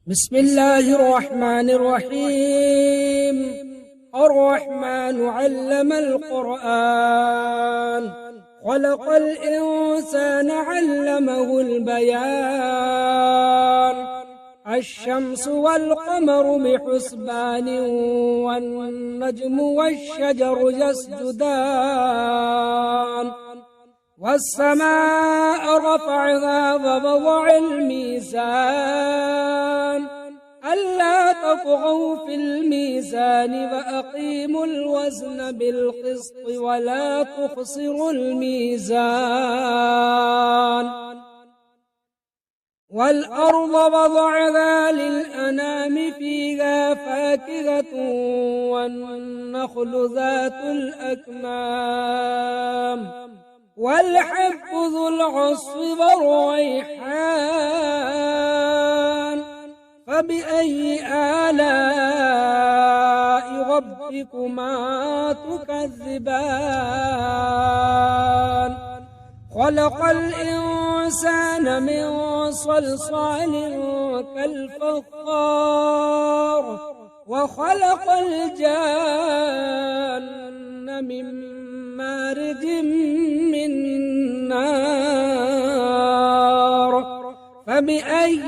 بسم الله الرحمن الرحيم. الرحمن علم القرآن، خلق الإنسان علمه البيان. الشمس والقمر بحسبان، والنجم والشجر يسجدان. والسماء رفعها ووضع الميزان، ألا تطغوا في الميزان وأقيموا الوزن بالقسط ولا تخسروا الميزان. والأرض وضعها للأنام، فيها فاكهة والنخل ذات الأكمام، والحب ذو العصف والريحان. فبأي آلاء ربكما تكذبان؟ خلق الإنسان من صلصال كالفخار، وخلق الجان من مارج من نار. فبأي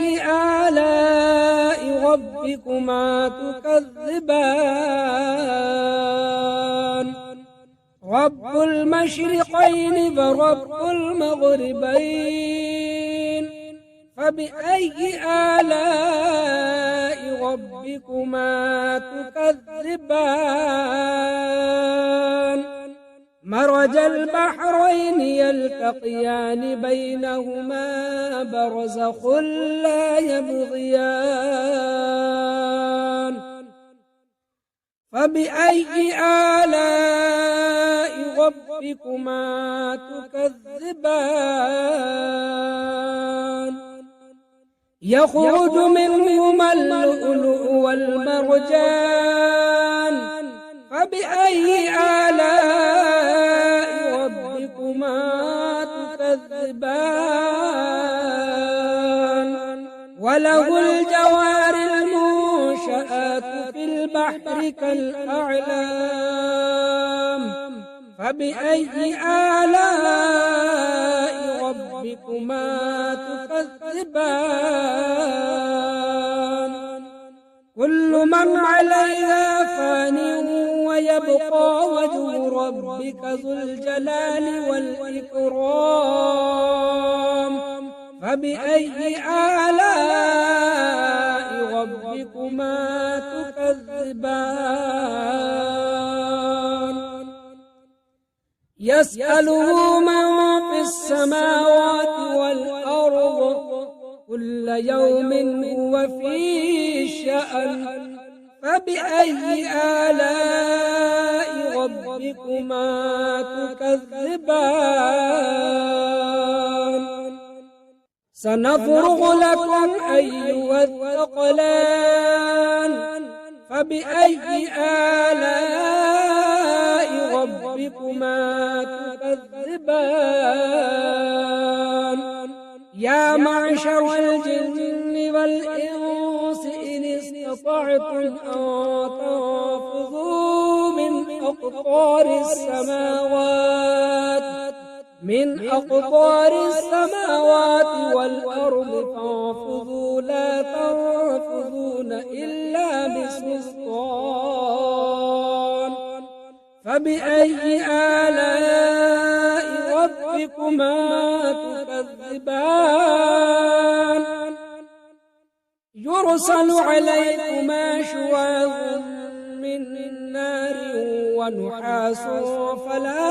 آلاء ربكما تكذبان؟ رب المشرقين ورب المغربين، فبأي آلاء ربكما تكذبان؟ مرج البحرين يلتقيان، بينهما برزخ لا يبغيان. فبأي آلاء ربكما تكذبان؟ يخرج منهما اللؤلؤ والمرجان، فبأي آلاء ربكما تكذبان؟ وله الجوار المنشآت في البحر كالأعلام، فبأي آلاء ربكما تكذبان؟ كل من عليها فان، ويبقى وجه ربك ذو الجلال والإكرام. فبأي آلاء ربكما تكذبان؟ يسأله من في السماوات والأرض، كل يوم هو في شأن. فبأي آلاء ربكما تكذبان؟ سنفرغ لكم أيها الثقلان، فبأي آلاء ربكما تكذبان؟ يا معشر الجن والإنس إن استطعتم أن تنفذوا من أقطار السماوات والأرض، فانفذوا لا تنفذون إلا بسلطان. فبأي آلاء ربكما تكذبان؟ يرسل عليكما شواظ من نار ونحاس فلا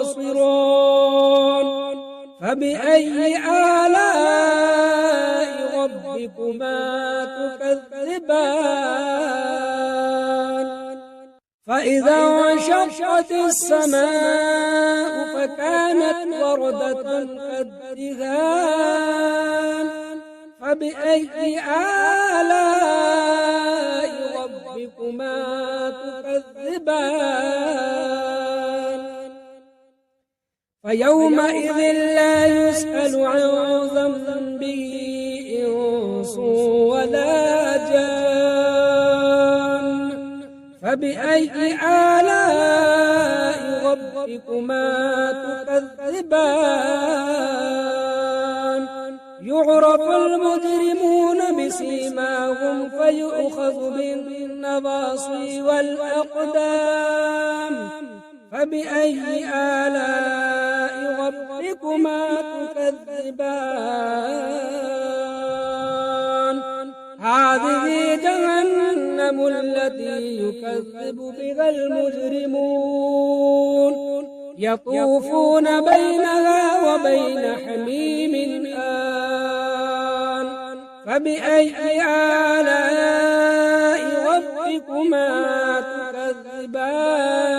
تنتصران. فبأي آلاء ربكما تكذبان؟ فإذا انشقت السماء فكانت وردة كالدهان. فبأي آلاء ربكما تكذبان؟ فيومئذ لا يسأل عن ذنبه إنس ولا جان فبأي آلاء ربكما تكذبان يعرف المجرمون بسيماهم فيؤخذ بالنواصي والأقدام فبأي آلاء ربكما تكذبان هذه جهنم التي يكذب بها المجرمون يطوفون بينها وبين حميم آن فبأي آلاء ربكما تكذبان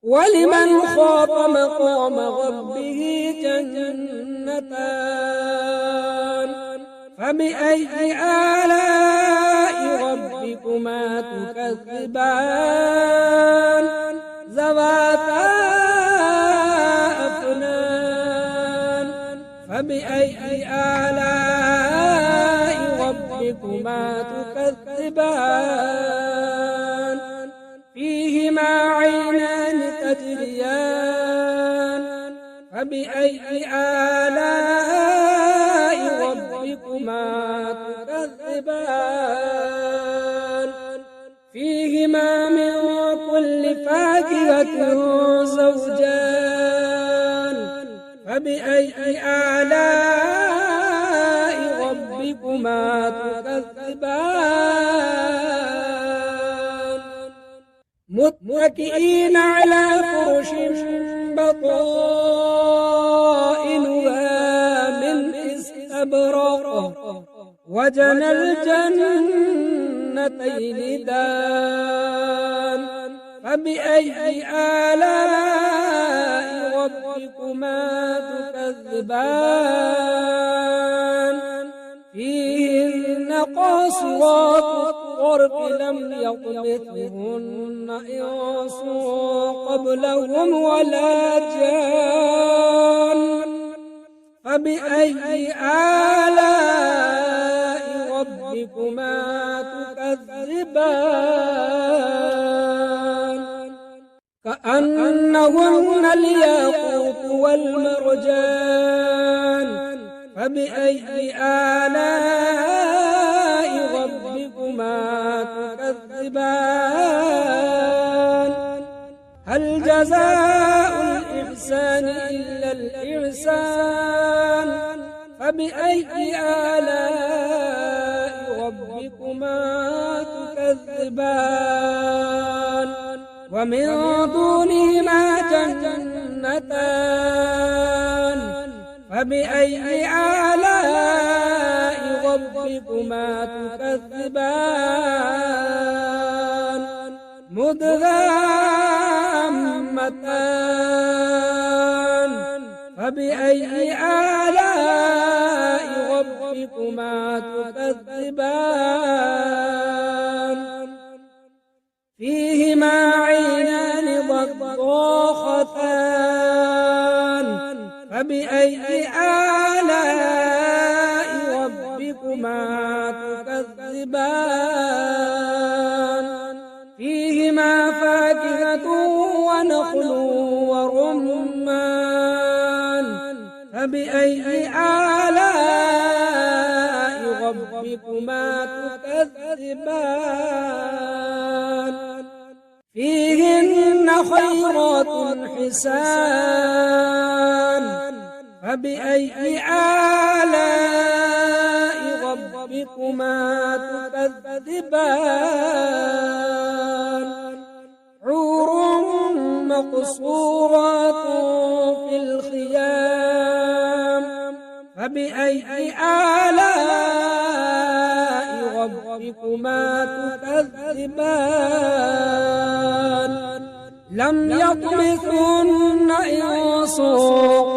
ولمن خاف مقام ربه جنتان فبأي آلاء ربكما تكذبان ذواتا أفنان فبأي آلاء ربكما تكذبان فيهما عينان تجريان فبأي آلاء ربكما تكذبان فيهما من كل فاكهة زوجان فبأي آلاء ربكما تكذبان متكئين على فرش بطائنها من استبرق وجنى الجنتين دان فبأي آلاء ربكما تكذبان فيهن قاصرات الطرف لم يطمثهن إنس قبلهم ولا جان فبأي آلاء ربكما تكذبان كأنهن الياقوت والمرجان فبأي آلاء ربكما تكذبان هل جزاء الإحسان إلا الإحسان فبأي آلاء ربكما تكذبان ومن دونهما جنتان فبأي آلاء ربكما تكذبان مدغامتان فبأي آلاء ربكما تكذبان فيهما عينان ضاختان فبأي آلاء ربكما تكذبان فيهما فاكهة ونخل ورمان فبأي آلاء ربكما تكذبان فيهن خيرات حسان فبأي آلاء ربكما تكذبان حور مقصورات في الخيام فبأي آلاء ربكما تكذبان لم يطمثهن إنس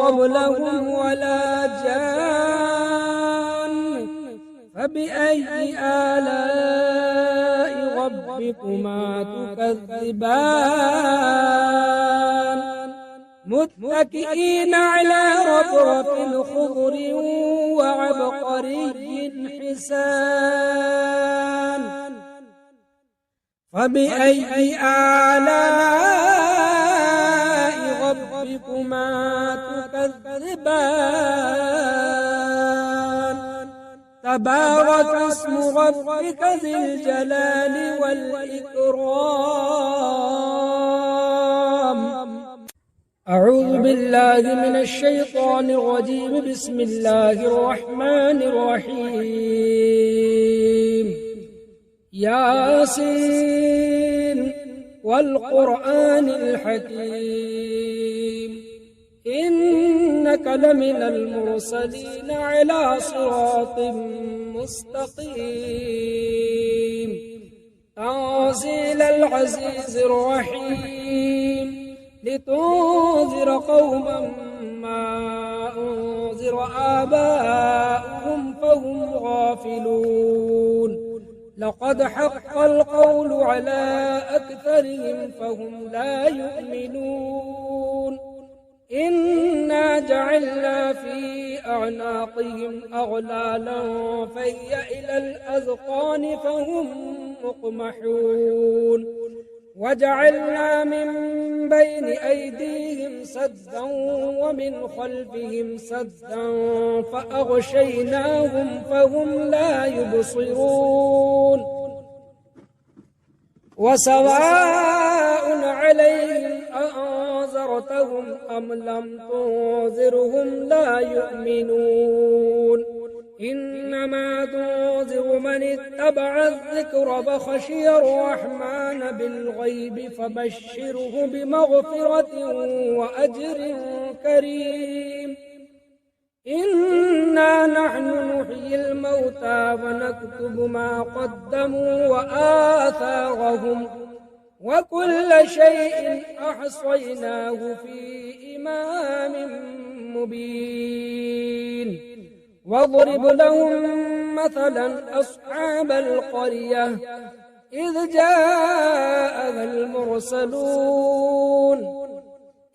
قبلهم ولا جان فبأي آلاء ربكما تكذبان متكئين على رفرف خضر وعبقري حسان فبأي آلاء ربكما تكذبان تبارك اسم ربك ذي الجلال والإكرام أعوذ بالله من الشيطان الرجيم بسم الله الرحمن الرحيم ياسين والقرآن الحكيم إنك لمن المرسلين على صراط مستقيم تنزيل العزيز الرحيم لتنذر قوما ما أنذر آباؤهم فهم غافلون لقد حق القول على أكثرهم فهم لا يؤمنون إنا جعلنا في أعناقهم أغلالا فهي إلى الأذقان فهم مقمحون وجعلنا من بين أيديهم سدا ومن خلفهم سدا فأغشيناهم فهم لا يبصرون وسواء عليهم أأنذرتهم أم لم تنذرهم لا يؤمنون إنما تنذر من اتبع الذكر فخشي الرحمن بالغيب فبشره بمغفرة وأجر كريم إنا نحن نحيي الموتى ونكتب ما قدموا وآثارهم وكل شيء أحصيناه في إمام مبين واضرب لهم مثلا أصحاب القرية إذ جاءها المرسلون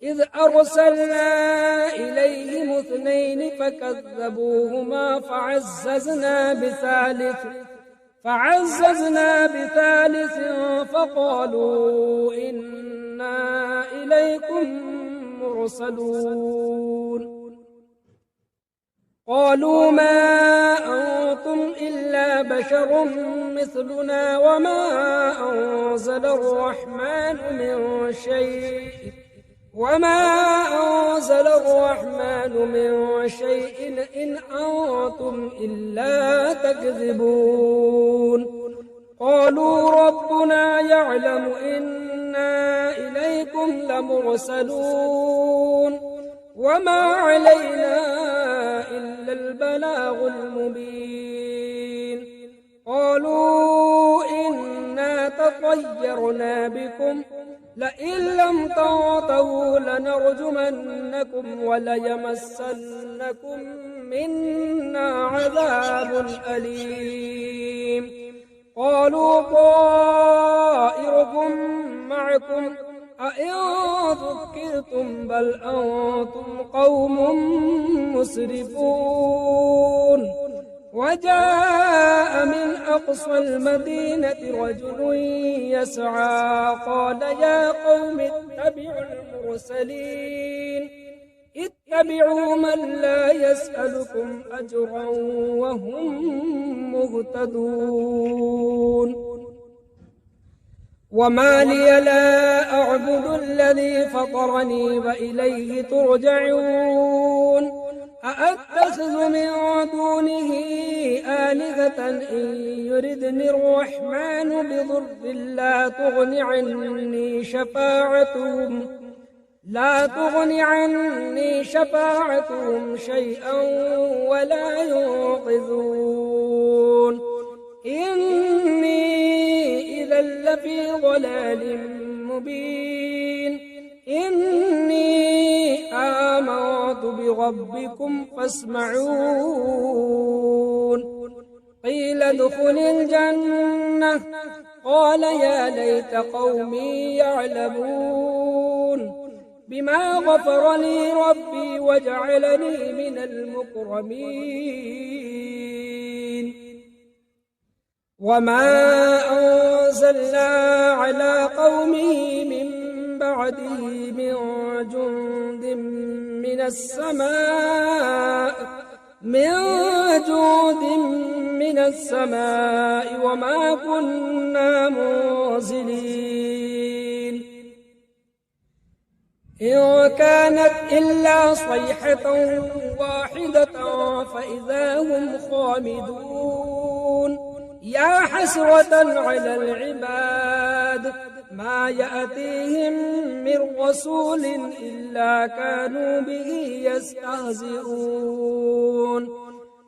إذ أرسلنا إليهم اثنين فكذبوهما فعززنا بثالث فقالوا إنا إليكم مرسلون قالوا ما أنتم إلا بشر مثلنا وما أنزل الرحمن من شيء إن أنتم إلا تكذبون قالوا ربنا يعلم إنا إليكم لمرسلون وما علينا إلا البلاغ المبين قالوا إنا تطيرنا بكم لئن لم تنتهوا لنرجمنكم وليمسنكم منا عذاب أليم قالوا طائركم معكم أئن ذكرتم بل أنتم قوم مسرفون وجاء من أقصى المدينة رجل يسعى قال يا قوم اتبعوا المرسلين اتبعوا من لا يسألكم أجرا وهم مهتدون وما لي لا أعبد الذي فطرني وإليه ترجعون أأتخذ من دونه آلهة إن يردني الرحمن بضر لا تغن عني شفاعتهم شيئا ولا ينقذون إني إذا لفي ضلال مبين إني آمنت بربكم فاسمعون قيل ادخل الجنة قال يا ليت قومي يعلمون بما غفر لي ربي وجعلني من المكرمين وما أنزلنا على قومه من بعده من جند من السماء وما كنا منزلين إن كانت إلا صيحة واحدة فإذا هم خامدون يا حسرة على العباد ما يأتيهم من رسول إلا كانوا به يستهزئون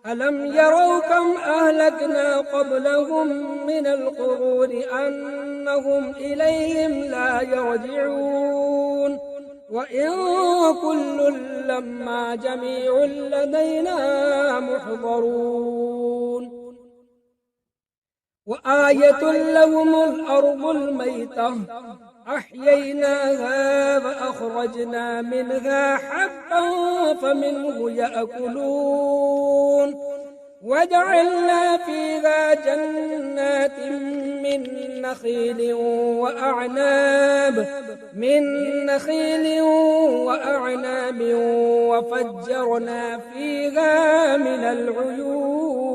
ألم يروا كم أهلكنا قبلهم من القرون أنهم إليهم لا يرجعون وإن كل لما جميع لدينا محضرون وآية لهم الأرض الميتة أحييناها فأخرجنا منها حبا فمنه يأكلون وجعلنا فيها جنات من نخيل وأعناب وفجرنا فيها من العيون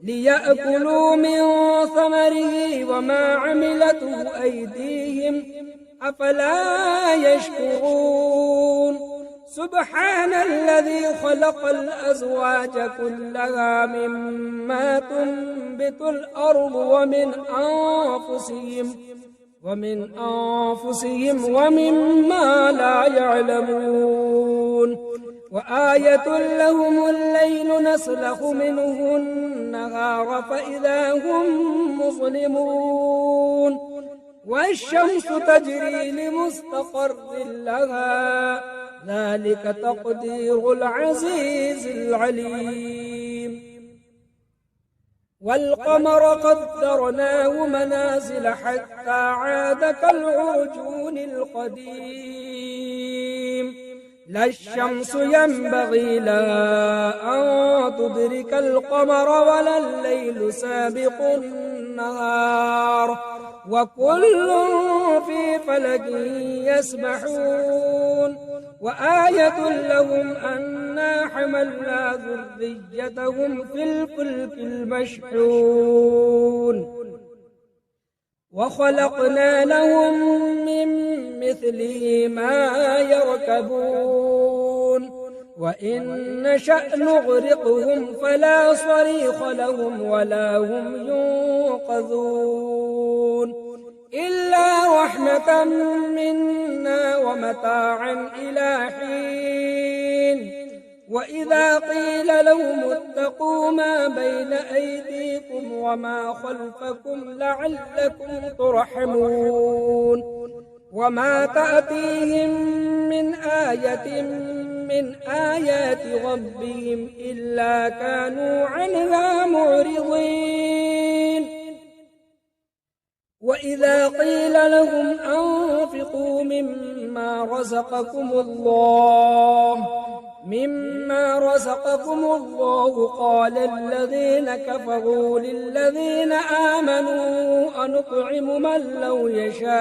ليأكلوا من ثمره وما عملته أيديهم أفلا يشكرون سبحان الذي خلق الأزواج كلها مما تنبت الأرض ومن أنفسهم ومما لا يعلمون وآية لهم الليل نسلخ منه النهار فإذا هم مظلمون والشمس تجري لمستقر لها ذلك تقدير العزيز العليم والقمر قدرناه منازل حتى عاد كالعرجون القديم لا الشمس ينبغي لها أن تدرك القمر ولا الليل سابق النهار وكل في فلك يسبحون وآية لهم أنا حملنا ذريتهم في الفلك المشحون وخلقنا لهم من مثله ما يركبون وإن نشأ نغرقهم فلا صريخ لهم ولا هم ينقذون إلا رحمة منا ومتاعا إلى حين وإذا قيل لهم اتقوا ما بين أيديكم وما خلفكم لعلكم ترحمون وما تأتيهم من آية من آيات ربهم إلا كانوا عنها معرضين وإذا قيل لهم أنفقوا مما رزقكم الله قال الذين كفروا للذين آمنوا أنطعم من لو يشاء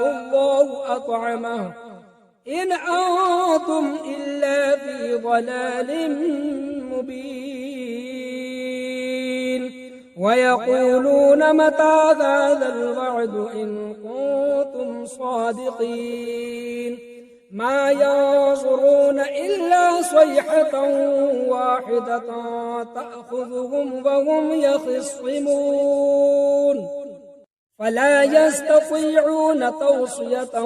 الله أطعمه إن أنتم إلا في ضلال مبين ويقولون متى هذا الوعد إن كنتم صادقين ما ينظرون إلا صيحة واحدة تأخذهم وهم يخصمون فلا يستطيعون توصية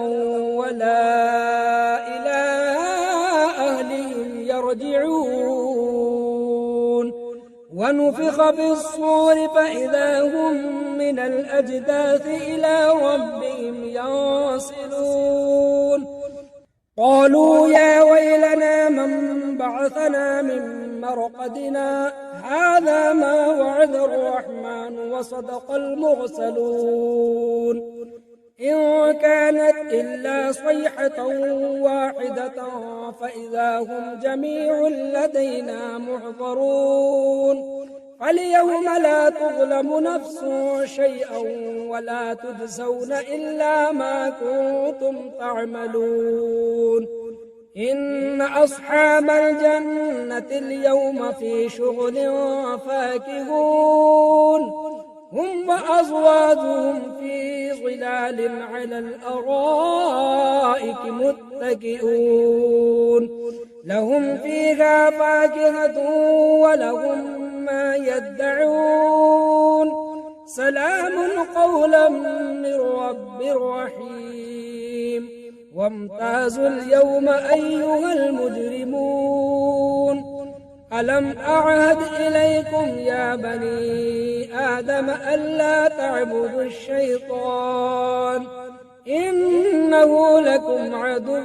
ولا إلى أهلهم يرجعون ونفخ في الصور فإذا هم من الأجداث إلى ربهم ينسلون قالوا يا ويلنا من بعثنا من مرقدنا هذا ما وعد الرحمن وصدق المرسلون إن كانت إلا صيحة واحدة فإذا هم جميع لدينا محضرون فاليوم لا تظلم نفس شيئا ولا تجزون إلا ما كنتم تعملون إن أصحاب الجنة اليوم في شغل فاكهون هم وأزواجهم في ظلال على الأرائك متكئون لهم فيها فاكهة ولهم ما يدعون سلام قولا من رب رحيم وامتازوا اليوم أيها المجرمون ألم أعهد إليكم يا بني آدم ألا تعبدوا الشيطان إنه لكم عدو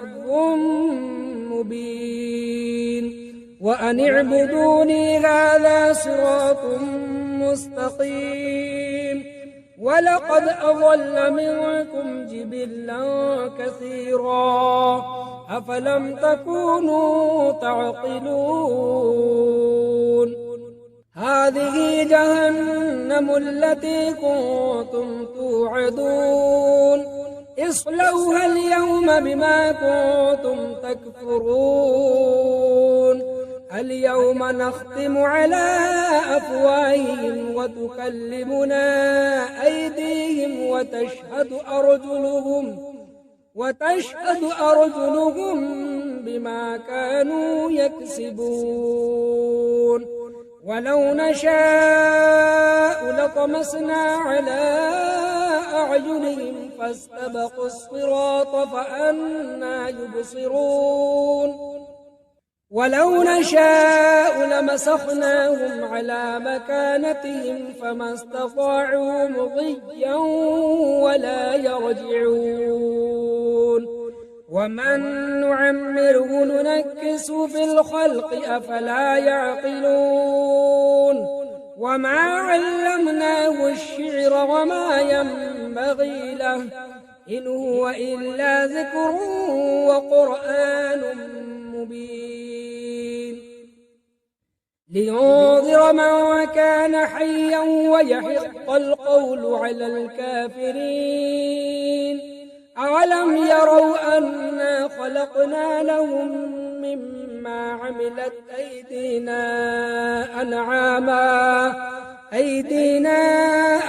مبين وأن اعبدوني هذا صراط مستقيم ولقد أضل منكم جبلا كثيرا أفلم تكونوا تعقلون هذه جهنم التي كنتم توعدون اصلوها اليوم بما كنتم تكفرون اليوم نختم على أفواههم وتكلمنا أيديهم وتشهد أرجلهم بما كانوا يكسبون ولو نشاء لطمسنا على أعينهم فاستبقوا الصراط فأنى يبصرون ولو نشاء لمسخناهم على مكانتهم فما استطاعوا مضيا ولا يرجعون ومن نعمره ننكس في الخلق أفلا يعقلون وما علمناه الشعر وما ينبغي له إن هو إلا ذكر وقرآن مبين لينذر من كان حيا ويحق القول على الكافرين أولم يروا أنا خلقنا لهم مما عملت أيدينا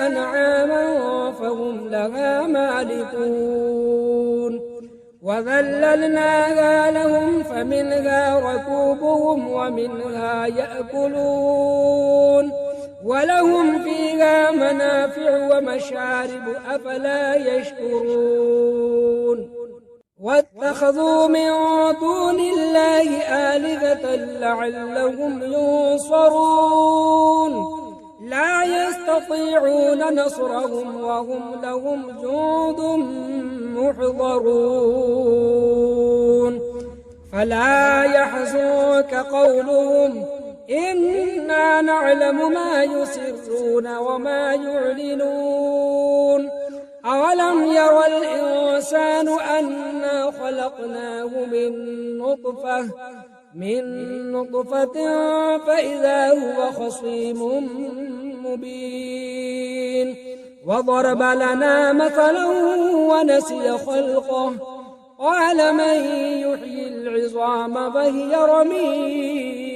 أنعاما فهم لها مالكون وذللناها لهم فمنها ركوبهم ومنها يأكلون ولهم فيها منافع ومشارب أفلا يشكرون واتخذوا من دون الله آلهة لعلهم ينصرون لا يستطيعون نصرهم وهم لهم جند محضرون فلا يحزنك قولهم إنا نعلم ما يسرون وما يعلنون أولم ير الإنسان أنا خلقناه من نطفة فإذا هو خصيم مبين وضرب لنا مثلا ونسي خلقه قال من يحيي العظام وهي رميم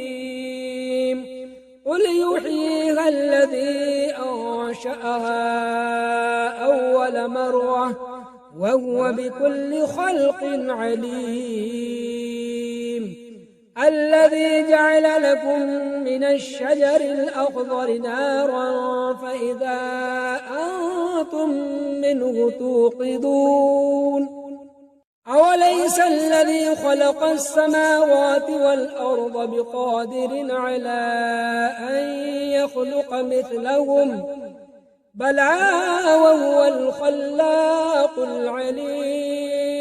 قل يحييها الذي أنشأها أول مرة وهو بكل خلق عليم الذي جعل لكم من الشجر الأخضر نارا فإذا أنتم منه توقدون أوليس الذي خلق السماوات والأرض بقادر على أن يخلق مثلهم بلى وهو الخلاق العليم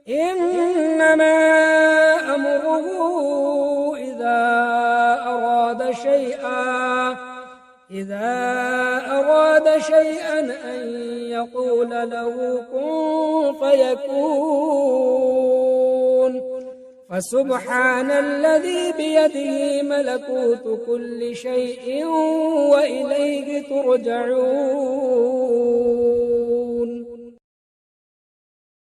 إنما أمره إذا أراد شيئا إذا أراد شيئا أن يقول له كن فيكون فسبحان الذي بيده ملكوت كل شيء وإليه ترجعون